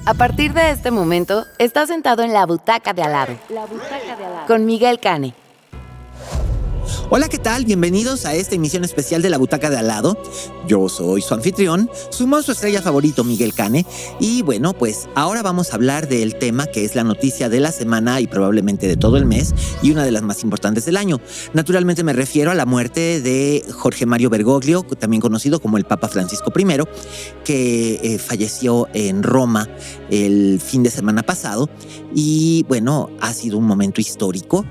A partir de este momento, estás sentado en la butaca de al lado. Con Miguel Cane. Hola, ¿qué tal? Bienvenidos a esta emisión especial de La Butaca de Al Lado. Yo soy su anfitrión, su monstruo estrella favorito, Miguel Cane. Y bueno, pues ahora vamos a hablar del tema que es la noticia de la semana y probablemente de todo el mes y una de las más importantes del año. Naturalmente me refiero a la muerte de Jorge Mario Bergoglio, también conocido como el Papa Francisco I, que falleció en Roma el fin de semana pasado. Y bueno, ha sido un momento histórico.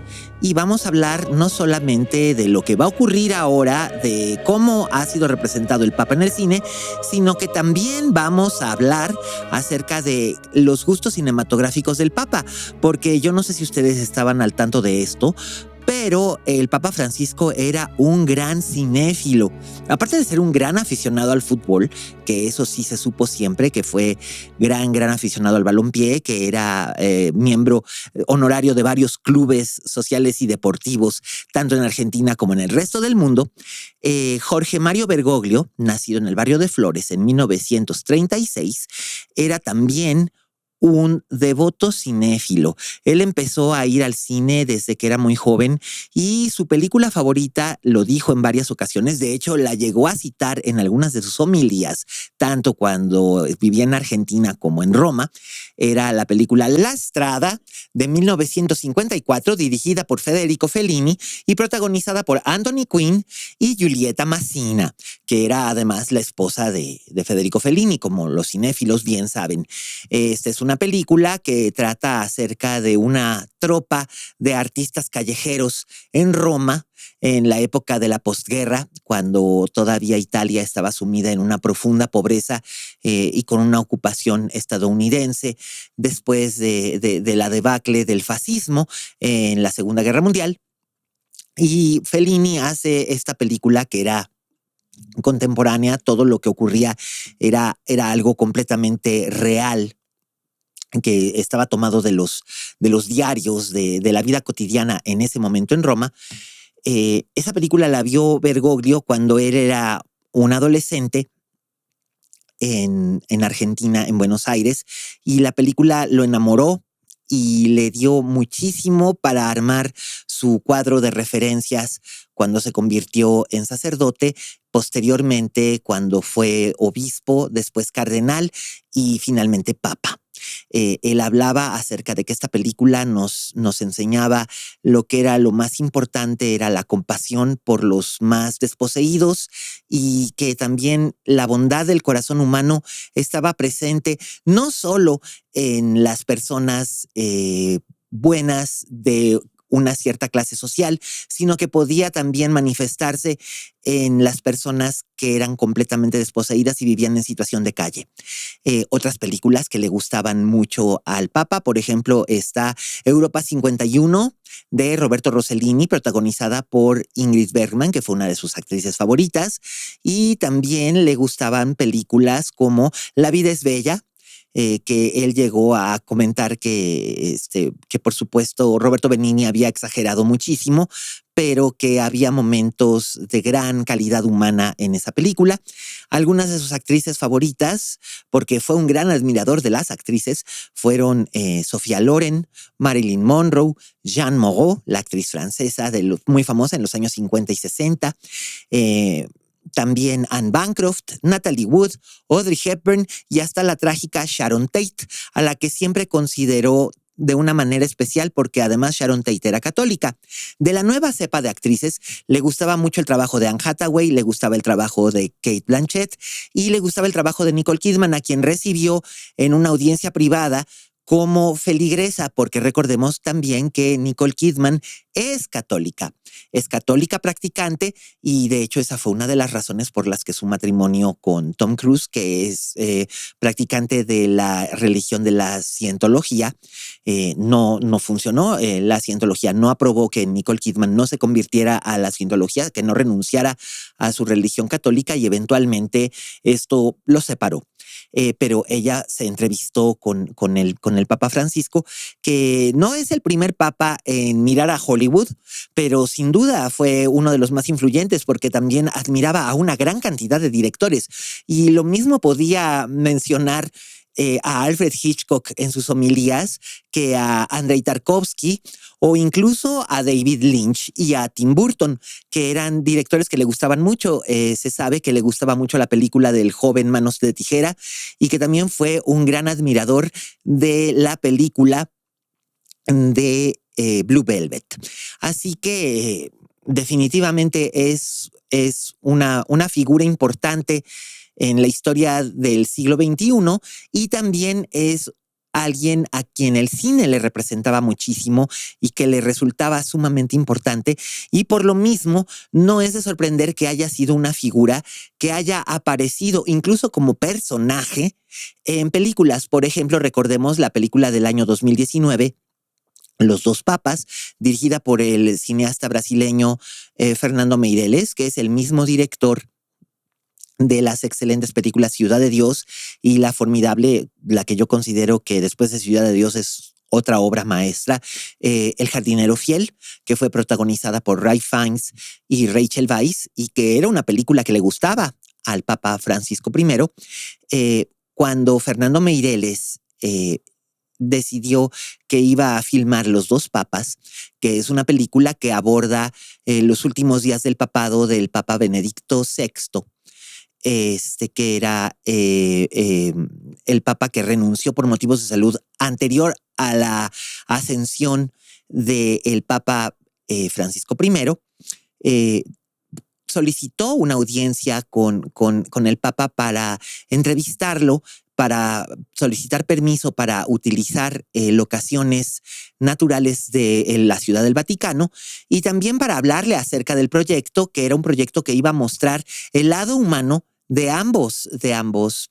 Y vamos a hablar no solamente de lo que va a ocurrir ahora, de cómo ha sido representado el Papa en el cine, sino que también vamos a hablar acerca de los gustos cinematográficos del Papa, porque yo no sé si ustedes estaban al tanto de esto, pero el Papa Francisco era un gran cinéfilo. Aparte de ser un gran aficionado al fútbol, que eso sí se supo siempre, que fue gran aficionado al balompié, que era miembro honorario de varios clubes sociales y deportivos, tanto en Argentina como en el resto del mundo. Jorge Mario Bergoglio, nacido en el barrio de Flores en 1936, era también un devoto cinéfilo. Él empezó a ir al cine desde que era muy joven y su película favorita, lo dijo en varias ocasiones, de hecho la llegó a citar en algunas de sus homilías, tanto cuando vivía en Argentina como en Roma, era la película La Strada de 1954, dirigida por Federico Fellini y protagonizada por Anthony Quinn y Giulietta Massina, que era además la esposa de Federico Fellini, como los cinéfilos bien saben. Esta es una película que trata acerca de una tropa de artistas callejeros en Roma en la época de la posguerra, cuando todavía Italia estaba sumida en una profunda pobreza y con una ocupación estadounidense después de la debacle del fascismo en la Segunda Guerra Mundial. Y Fellini hace esta película que era contemporánea, todo lo que ocurría era algo completamente real, que estaba tomado de los diarios, de la vida cotidiana en ese momento en Roma. Esa película la vio Bergoglio cuando él era un adolescente en Argentina, en Buenos Aires, y la película lo enamoró y le dio muchísimo para armar su cuadro de referencias cuando se convirtió en sacerdote, posteriormente cuando fue obispo, después cardenal y finalmente papa. Él hablaba acerca de que esta película nos enseñaba lo que era lo más importante, era la compasión por los más desposeídos y que también la bondad del corazón humano estaba presente no solo en las personas buenas de una cierta clase social, sino que podía también manifestarse en las personas que eran completamente desposeídas y vivían en situación de calle. Otras películas que le gustaban mucho al Papa, por ejemplo, está Europa 51 de Roberto Rossellini, protagonizada por Ingrid Bergman, que fue una de sus actrices favoritas, y también le gustaban películas como La vida es bella, que él llegó a comentar que por supuesto Roberto Benigni había exagerado muchísimo, pero que había momentos de gran calidad humana en esa película. Algunas de sus actrices favoritas, porque fue un gran admirador de las actrices, fueron Sophia Loren, Marilyn Monroe, Jeanne Moreau, la actriz francesa muy famosa en los años 50 y 60, también Anne Bancroft, Natalie Wood, Audrey Hepburn y hasta la trágica Sharon Tate, a la que siempre consideró de una manera especial porque además Sharon Tate era católica. De la nueva cepa de actrices, le gustaba mucho el trabajo de Anne Hathaway, le gustaba el trabajo de Cate Blanchett y le gustaba el trabajo de Nicole Kidman, a quien recibió en una audiencia privada como feligresa, porque recordemos también que Nicole Kidman es católica practicante y de hecho esa fue una de las razones por las que su matrimonio con Tom Cruise, que es practicante de la religión de la cientología, no funcionó. La cientología no aprobó que Nicole Kidman no se convirtiera a la cientología, que no renunciara a su religión católica y eventualmente esto los separó. Pero ella se entrevistó con el Papa Francisco, que no es el primer papa en mirar a Hollywood, pero sin duda fue uno de los más influyentes porque también admiraba a una gran cantidad de directores. Y lo mismo podía mencionar a Alfred Hitchcock en sus homilías que a Andrei Tarkovsky o incluso a David Lynch y a Tim Burton, que eran directores que le gustaban mucho. Se sabe que le gustaba mucho la película del joven Manos de Tijera y que también fue un gran admirador de la película de Blue Velvet. Así que definitivamente es una figura importante en la historia del siglo XXI y también es alguien a quien el cine le representaba muchísimo y que le resultaba sumamente importante, y por lo mismo no es de sorprender que haya sido una figura que haya aparecido incluso como personaje en películas. Por ejemplo, recordemos la película del año 2019, Los dos papas, dirigida por el cineasta brasileño Fernando Meirelles, que es el mismo director de las excelentes películas Ciudad de Dios y la formidable, la que yo considero que después de Ciudad de Dios es otra obra maestra, El jardinero fiel, que fue protagonizada por Ralph Fiennes y Rachel Weisz, y que era una película que le gustaba al Papa Francisco I. Cuando Fernando Meirelles decidió que iba a filmar Los dos papas, que es una película que aborda los últimos días del papado del Papa Benedicto VI, que era el papa que renunció por motivos de salud anterior a la ascensión del Papa Francisco I. Solicitó una audiencia con el Papa para entrevistarlo, para solicitar permiso para utilizar locaciones naturales de la Ciudad del Vaticano y también para hablarle acerca del proyecto, que era un proyecto que iba a mostrar el lado humano de ambos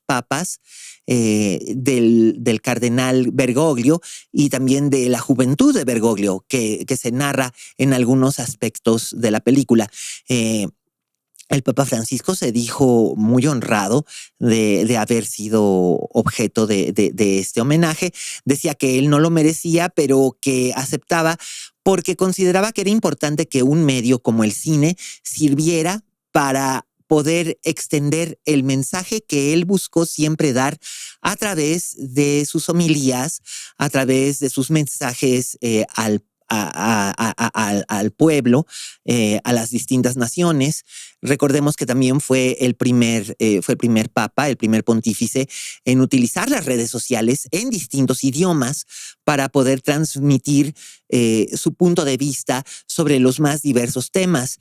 papas, del cardenal Bergoglio y también de la juventud de Bergoglio, que se narra en algunos aspectos de la película. El Papa Francisco se dijo muy honrado de haber sido objeto de este homenaje. Decía que él no lo merecía, pero que aceptaba porque consideraba que era importante que un medio como el cine sirviera para poder extender el mensaje que él buscó siempre dar a través de sus homilías, a través de sus mensajes al pueblo, a las distintas naciones. Recordemos que también fue el primer papa, el primer pontífice en utilizar las redes sociales en distintos idiomas para poder transmitir su punto de vista sobre los más diversos temas.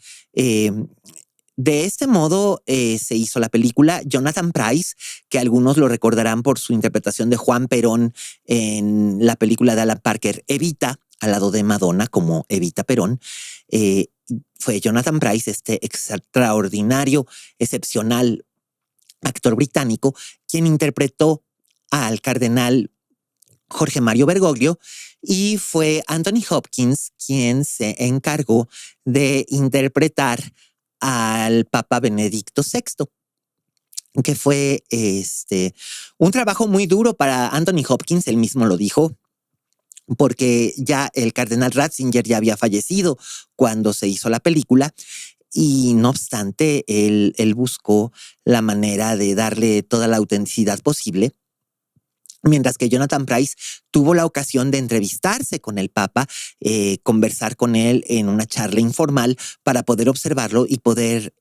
De este modo se hizo la película. Jonathan Pryce, que algunos lo recordarán por su interpretación de Juan Perón en la película de Alan Parker, Evita, al lado de Madonna como Evita Perón, fue Jonathan Pryce, este extraordinario, excepcional actor británico, quien interpretó al cardenal Jorge Mario Bergoglio, y fue Anthony Hopkins quien se encargó de interpretar al Papa Benedicto VI, que fue un trabajo muy duro para Anthony Hopkins. Él mismo lo dijo, porque ya el cardenal Ratzinger ya había fallecido cuando se hizo la película, y no obstante, él buscó la manera de darle toda la autenticidad posible. Mientras que Jonathan Pryce tuvo la ocasión de entrevistarse con el Papa, conversar con él en una charla informal para poder observarlo y poder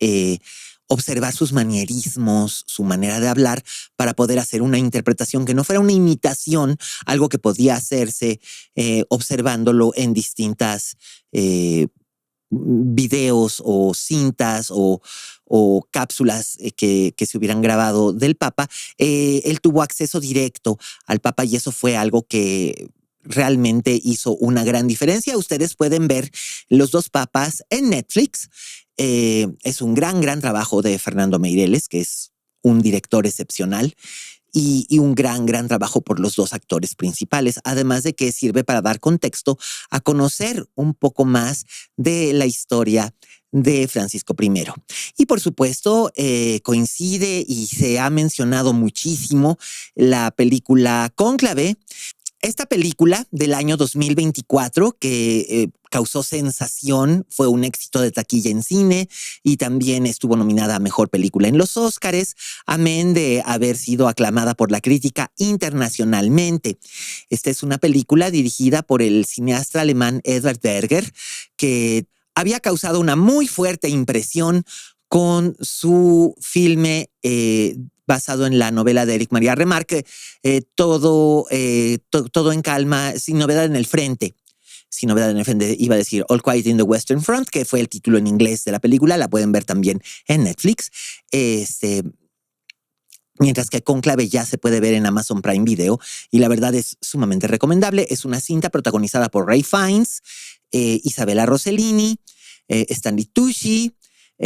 observar sus manierismos, su manera de hablar, para poder hacer una interpretación que no fuera una imitación, algo que podía hacerse observándolo en distintas videos o cintas o cápsulas que se hubieran grabado del Papa. Él tuvo acceso directo al Papa y eso fue algo que realmente hizo una gran diferencia. Ustedes pueden ver Los dos papas en Netflix. Es un gran trabajo de Fernando Meirelles, que es un director excepcional, y un gran trabajo por los dos actores principales, además de que sirve para dar contexto a conocer un poco más de la historia de Francisco I. Y por supuesto, coincide y se ha mencionado muchísimo la película Cónclave. Esta película del año 2024, que causó sensación, fue un éxito de taquilla en cine y también estuvo nominada a Mejor Película en los Óscares, amén de haber sido aclamada por la crítica internacionalmente. Esta es una película dirigida por el cineasta alemán Edvard Berger, que había causado una muy fuerte impresión con su filme basado en la novela de Erich Maria Remarque, todo en calma, sin novedad en el frente. Sin novedad en el frente, iba a decir All Quiet in the Western Front, que fue el título en inglés de la película. La pueden ver también en Netflix. Mientras que Cónclave ya se puede ver en Amazon Prime Video y la verdad es sumamente recomendable. Es una cinta protagonizada por Ray Fiennes, Isabella Rossellini, Stanley Tucci,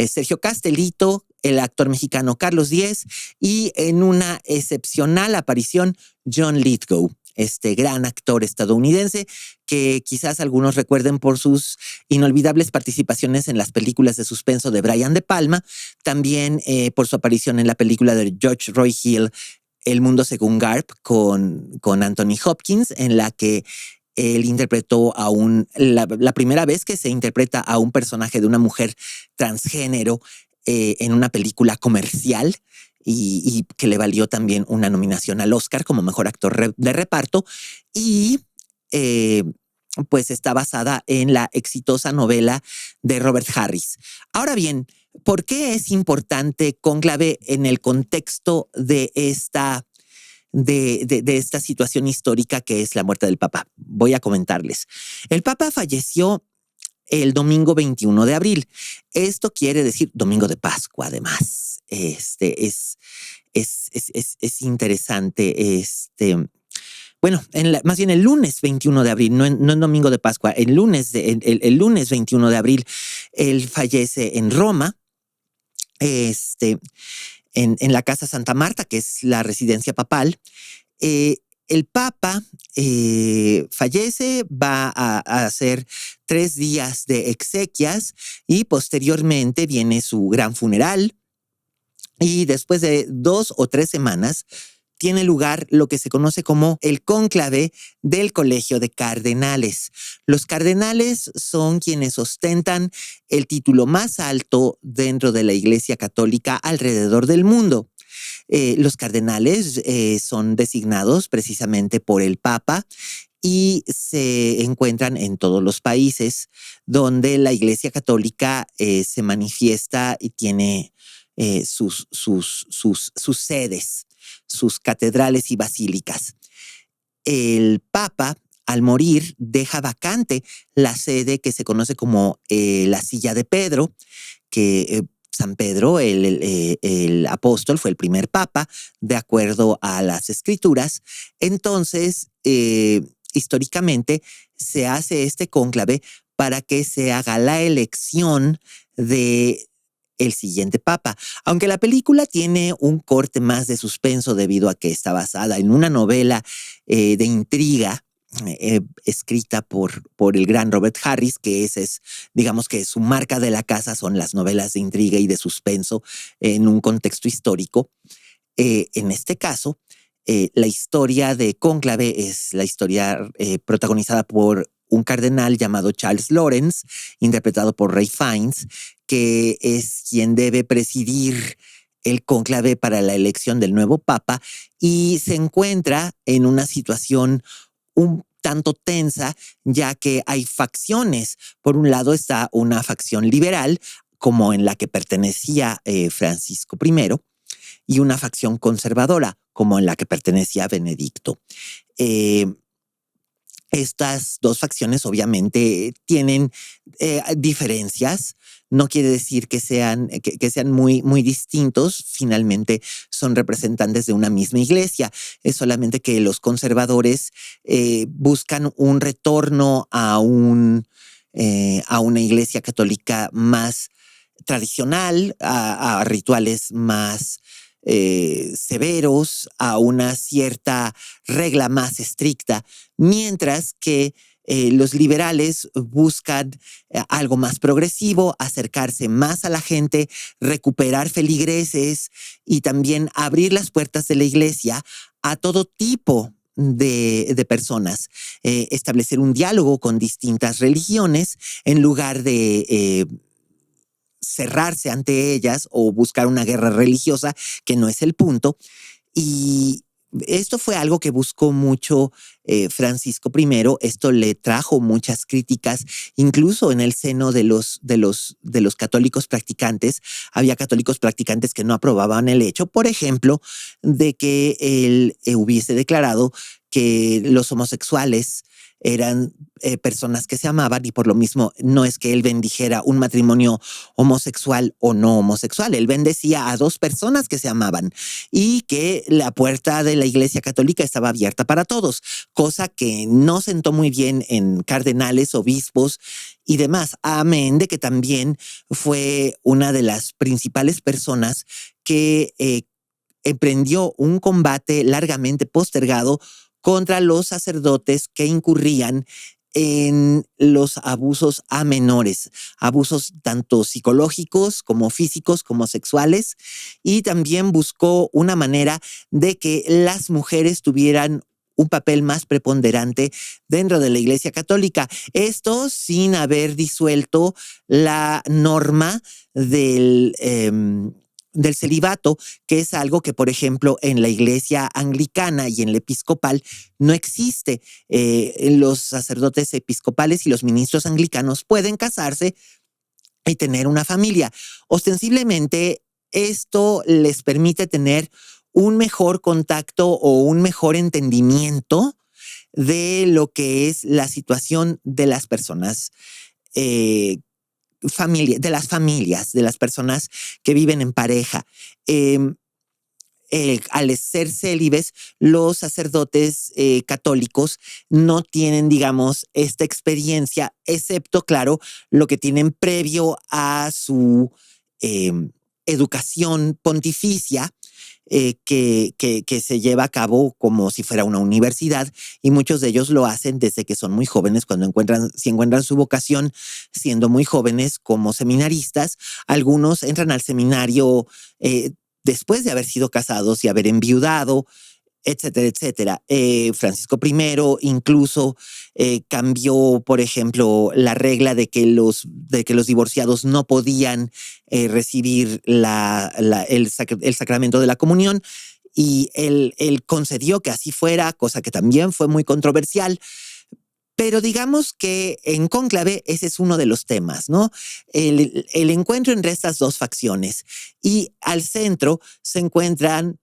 Sergio Castellito, el actor mexicano Carlos Díez y en una excepcional aparición John Lithgow, este gran actor estadounidense que quizás algunos recuerden por sus inolvidables participaciones en las películas de suspenso de Brian De Palma, también por su aparición en la película de George Roy Hill, El mundo según Garp, con Anthony Hopkins, en la que él interpretó la primera vez que se interpreta a un personaje de una mujer transgénero en una película comercial y que le valió también una nominación al Oscar como mejor actor de reparto y pues está basada en la exitosa novela de Robert Harris. Ahora bien, ¿por qué es importante Cónclave en el contexto de esta situación histórica que es la muerte del Papa? Voy a comentarles. El Papa falleció el domingo 21 de abril. Esto quiere decir domingo de Pascua, además. Es interesante. Bueno, más bien el lunes 21 de abril, no en domingo de Pascua, el lunes 21 de abril, él fallece en Roma. En la Casa Santa Marta, que es la residencia papal. El Papa fallece, va a hacer 3 días de exequias y posteriormente viene su gran funeral. Y después de 2 o 3 semanas tiene lugar lo que se conoce como el cónclave del Colegio de Cardenales. Los cardenales son quienes ostentan el título más alto dentro de la Iglesia Católica alrededor del mundo. Los cardenales son designados precisamente por el Papa y se encuentran en todos los países donde la Iglesia Católica se manifiesta y tiene sus sedes, sus catedrales y basílicas. El Papa, al morir, deja vacante la sede que se conoce como la Silla de Pedro, que San Pedro, el apóstol, fue el primer papa, de acuerdo a las escrituras. Entonces, históricamente, se hace este cónclave para que se haga la elección de el siguiente papa. Aunque la película tiene un corte más de suspenso debido a que está basada en una novela de intriga escrita por el gran Robert Harris, que ese es, digamos que su marca de la casa son las novelas de intriga y de suspenso en un contexto histórico. En este caso, la historia de Cónclave es la historia protagonizada por un cardenal llamado Charles Lawrence, interpretado por Ray Fiennes, que es quien debe presidir el cónclave para la elección del nuevo papa y se encuentra en una situación un tanto tensa, ya que hay facciones. Por un lado está una facción liberal, como en la que pertenecía Francisco I, y una facción conservadora, como en la que pertenecía Benedicto. Estas dos facciones obviamente tienen diferencias. No quiere decir que sean muy, muy distintos. Finalmente son representantes de una misma iglesia. Es solamente que los conservadores buscan un retorno a una iglesia católica más tradicional, a rituales más severos, a una cierta regla más estricta, mientras que los liberales buscan algo más progresivo, acercarse más a la gente, recuperar feligreses y también abrir las puertas de la iglesia a todo tipo de personas, establecer un diálogo con distintas religiones en lugar de cerrarse ante ellas o buscar una guerra religiosa, que no es el punto. Y esto fue algo que buscó mucho Francisco I. Esto le trajo muchas críticas, incluso en el seno de los católicos practicantes. Había católicos practicantes que no aprobaban el hecho, por ejemplo, de que él hubiese declarado que los homosexuales eran personas que se amaban y por lo mismo no es que él bendijera un matrimonio homosexual o no homosexual. Él bendecía a dos personas que se amaban y que la puerta de la Iglesia Católica estaba abierta para todos, cosa que no sentó muy bien en cardenales, obispos y demás. Amén de que también fue una de las principales personas que emprendió un combate largamente postergado contra los sacerdotes que incurrían en los abusos a menores, abusos tanto psicológicos como físicos como sexuales, y también buscó una manera de que las mujeres tuvieran un papel más preponderante dentro de la Iglesia Católica. Esto sin haber disuelto la norma del celibato, que es algo que, por ejemplo, en la Iglesia anglicana y en la episcopal no existe. Los sacerdotes episcopales y los ministros anglicanos pueden casarse y tener una familia. Ostensiblemente, esto les permite tener un mejor contacto o un mejor entendimiento de lo que es la situación de las personas de las familias, de las personas que viven en pareja. Al ser célibes, los sacerdotes católicos no tienen, digamos, esta experiencia, excepto, claro, lo que tienen previo a su educación pontificia, que se lleva a cabo como si fuera una universidad, y muchos de ellos lo hacen desde que son muy jóvenes, si encuentran su vocación siendo muy jóvenes como seminaristas. Algunos entran al seminario después de haber sido casados y haber enviudado, etcétera, etcétera. Francisco I incluso cambió, por ejemplo, la regla de que los divorciados no podían recibir el sacramento de la comunión, y él concedió que así fuera, cosa que también fue muy controversial. Pero digamos que en cónclave ese es uno de los temas, ¿no? El encuentro entre estas dos facciones. Y al centro se encuentran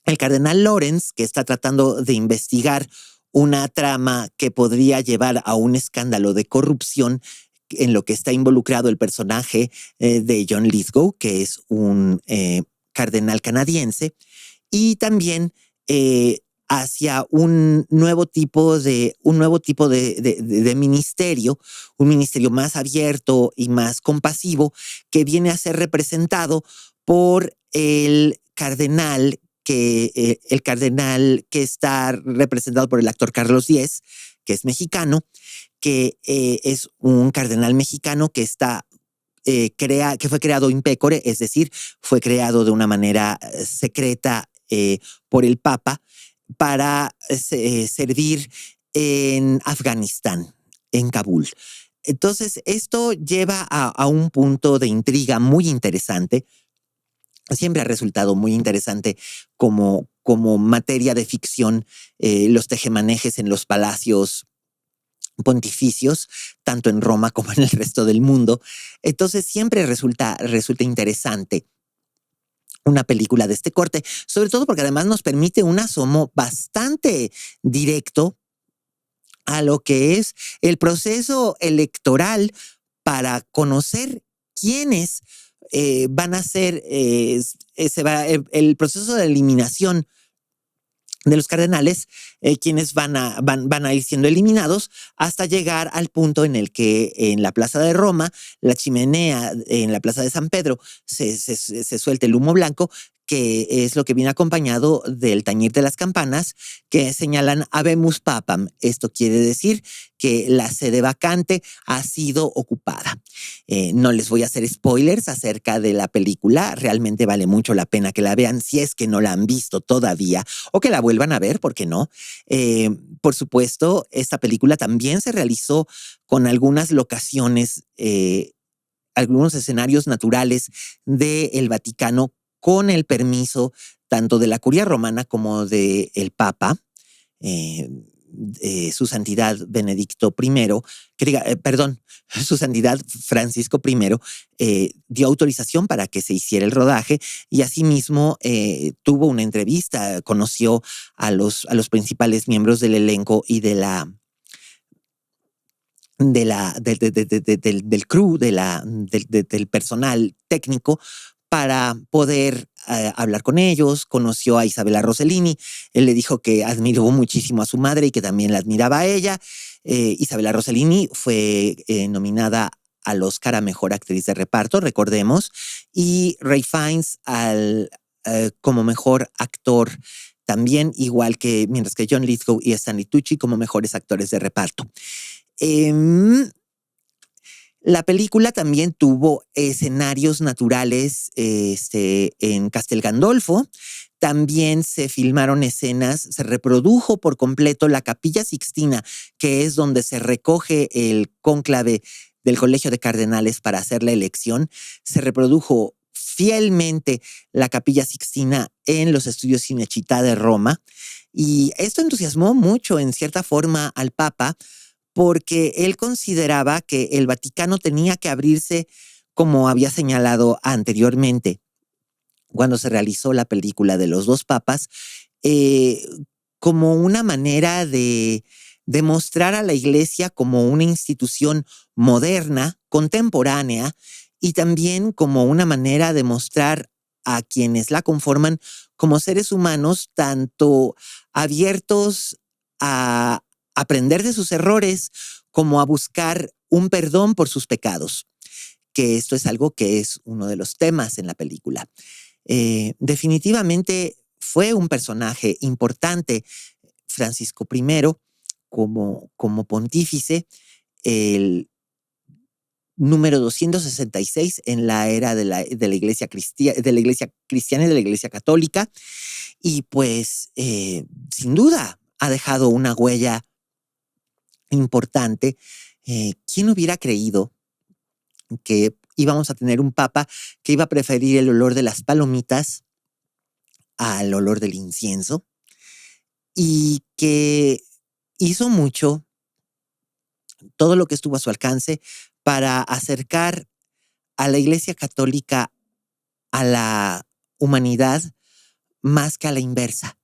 el cardenal Lorenz, que está tratando de investigar una trama que podría llevar a un escándalo de corrupción en lo que está involucrado el personaje de John Lithgow, que es un cardenal canadiense, y también hacia un nuevo tipo de ministerio, un ministerio más abierto y más compasivo, que viene a ser representado por el cardenal que está representado por el actor Carlos Diez, que es mexicano, que es un cardenal mexicano que que fue creado in pecore, es decir, fue creado de una manera secreta por el Papa para servir en Afganistán, en Kabul. Entonces, esto lleva a un punto de intriga muy interesante. Siempre ha resultado muy interesante como materia de ficción los tejemanejes en los palacios pontificios, tanto en Roma como en el resto del mundo. Entonces siempre resulta interesante una película de este corte, sobre todo porque además nos permite un asomo bastante directo a lo que es el proceso electoral para conocer quiénes van a ser, el proceso de eliminación de los cardenales, quienes van a ir siendo eliminados hasta llegar al punto en el que en la Plaza de Roma, la chimenea en la Plaza de San Pedro, se suelta el humo blanco que es lo que viene acompañado del tañir de las campanas, que señalan habemus papam. Esto quiere decir que la sede vacante ha sido ocupada. No les voy a hacer spoilers acerca de la película. Realmente vale mucho la pena que la vean si es que no la han visto todavía o que la vuelvan a ver, ¿por qué no? Por supuesto, esta película también se realizó con algunas locaciones, algunos escenarios naturales del Vaticano con el permiso tanto de la Curia Romana como del Papa, su santidad Benedicto I, su santidad Francisco I, dio autorización para que se hiciera el rodaje y asimismo tuvo una entrevista, conoció a los principales miembros del elenco y del crew, del personal técnico, para poder hablar con ellos. Conoció a Isabella Rossellini. Él le dijo que admiró muchísimo a su madre y que también la admiraba a ella. Isabella Rossellini fue nominada al Oscar a Mejor Actriz de Reparto, recordemos, y Ray Fiennes como Mejor Actor también, mientras que John Lithgow y Stanley Tucci como Mejores Actores de Reparto. La película también tuvo escenarios naturales en Castel Gandolfo. También se filmaron escenas, se reprodujo por completo la Capilla Sixtina, que es donde se recoge el cónclave del Colegio de Cardenales para hacer la elección. Se reprodujo fielmente la Capilla Sixtina en los estudios Cinecittà de Roma. Y esto entusiasmó mucho, en cierta forma, al Papa, porque él consideraba que el Vaticano tenía que abrirse, como había señalado anteriormente, cuando se realizó la película de los dos papas, como una manera de mostrar a la Iglesia como una institución moderna, contemporánea, y también como una manera de mostrar a quienes la conforman como seres humanos, tanto abiertos a aprender de sus errores como a buscar un perdón por sus pecados, que esto es algo que es uno de los temas en la película. Definitivamente fue un personaje importante Francisco I como pontífice, el número 266 en la era de la Iglesia cristiana y de la Iglesia católica, y pues sin duda ha dejado una huella importante. ¿Quién hubiera creído que íbamos a tener un papa que iba a preferir el olor de las palomitas al olor del incienso? Y que hizo mucho, todo lo que estuvo a su alcance, para acercar a la Iglesia católica a la humanidad más que a la inversa.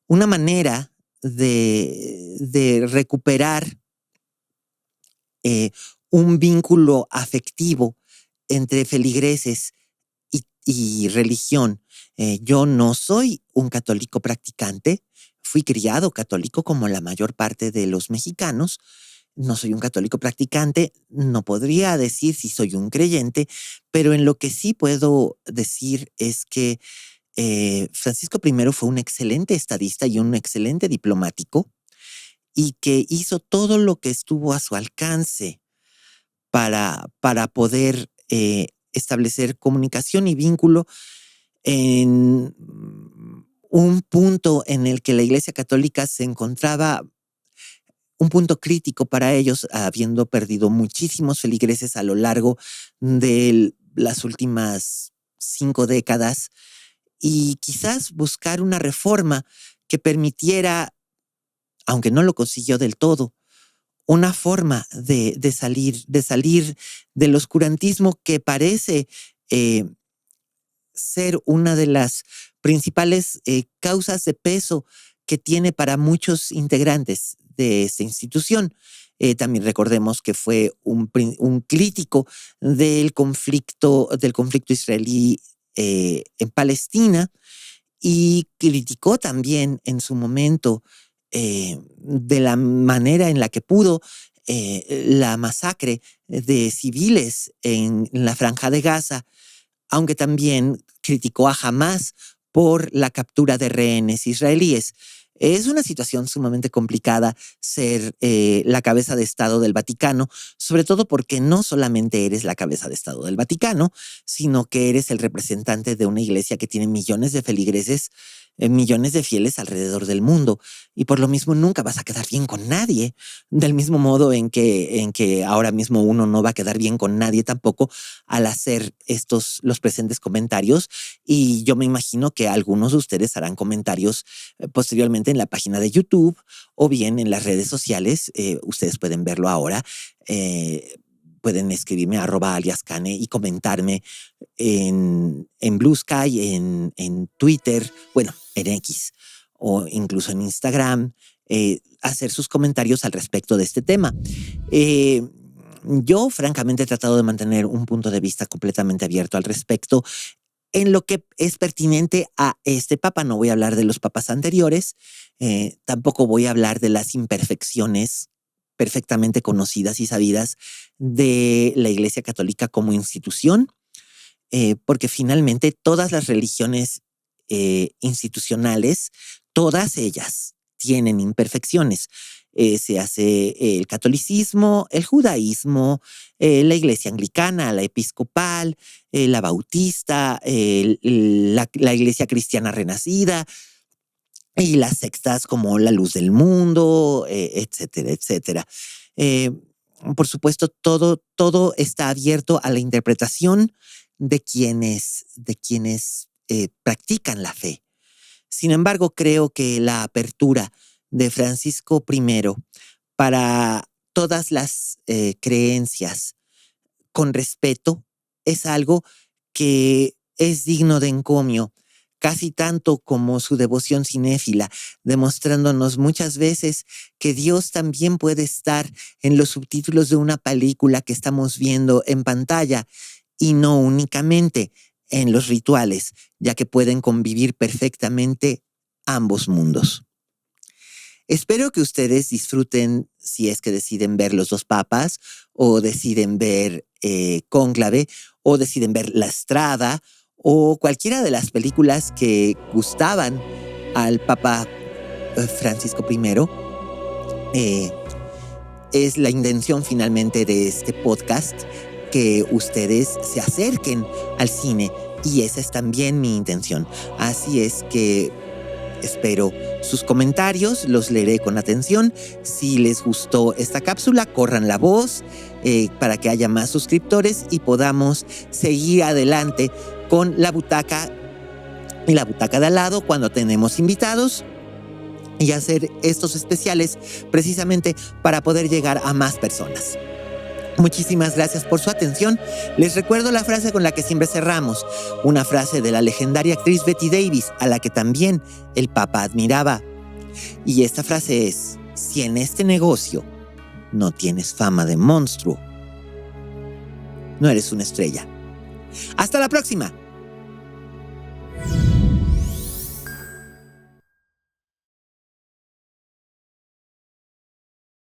Una manera de recuperar un vínculo afectivo entre feligreses y religión. Yo no soy un católico practicante, fui criado católico como la mayor parte de los mexicanos. No soy un católico practicante, no podría decir si soy un creyente, pero en lo que sí puedo decir es que Francisco I fue un excelente estadista y un excelente diplomático, y que hizo todo lo que estuvo a su alcance para poder establecer comunicación y vínculo en un punto en el que la Iglesia Católica se encontraba, un punto crítico para ellos, habiendo perdido muchísimos feligreses a lo largo de las últimas 5 décadas, y quizás buscar una reforma que permitiera, aunque no lo consiguió del todo, una forma de salir del oscurantismo que parece ser una de las principales causas de peso que tiene para muchos integrantes de esta institución. También recordemos que fue un crítico del conflicto israelí en Palestina, y criticó también en su momento de la manera en la que pudo la masacre de civiles en la Franja de Gaza, aunque también criticó a Hamás por la captura de rehenes israelíes. Es una situación sumamente complicada ser la cabeza de Estado del Vaticano, sobre todo porque no solamente eres la cabeza de Estado del Vaticano, sino que eres el representante de una iglesia que tiene millones de feligreses, millones de fieles alrededor del mundo. Y por lo mismo nunca vas a quedar bien con nadie. Del mismo modo en que ahora mismo uno no va a quedar bien con nadie tampoco al hacer los presentes comentarios. Y yo me imagino que algunos de ustedes harán comentarios posteriormente en la página de YouTube o bien en las redes sociales. Ustedes pueden verlo ahora. Pueden escribirme @aliascane y comentarme en Blue Sky, en Twitter, bueno, en X o incluso en Instagram, hacer sus comentarios al respecto de este tema. Yo francamente he tratado de mantener un punto de vista completamente abierto al respecto. En lo que es pertinente a este papa, no voy a hablar de los papas anteriores, tampoco voy a hablar de las imperfecciones perfectamente conocidas y sabidas de la Iglesia Católica como institución, porque finalmente todas las religiones institucionales, todas ellas tienen imperfecciones. Se hace el catolicismo, el judaísmo, la iglesia anglicana, la episcopal, la bautista, la iglesia cristiana renacida y las sectas como la Luz del Mundo, etcétera, etcétera. Por supuesto, todo está abierto a la interpretación de quienes practican la fe. Sin embargo, creo que la apertura de Francisco I para todas las creencias con respeto es algo que es digno de encomio, casi tanto como su devoción cinéfila, demostrándonos muchas veces que Dios también puede estar en los subtítulos de una película que estamos viendo en pantalla y no únicamente en los rituales, ya que pueden convivir perfectamente ambos mundos. Espero que ustedes disfruten, si es que deciden ver Los Dos Papas, o deciden ver Cónclave, o deciden ver La Estrada, o cualquiera de las películas que gustaban al Papa Francisco I. Es la intención finalmente de este podcast que ustedes se acerquen al cine, y esa es también mi intención. Así es que espero sus comentarios, los leeré con atención. Si les gustó esta cápsula, corran la voz para que haya más suscriptores y podamos seguir adelante con la butaca y la butaca de al lado cuando tenemos invitados y hacer estos especiales precisamente para poder llegar a más personas. Muchísimas gracias por su atención. Les recuerdo la frase con la que siempre cerramos, una frase de la legendaria actriz Bette Davis, a la que también el Papa admiraba. Y esta frase es: si en este negocio no tienes fama de monstruo, no eres una estrella. ¡Hasta la próxima!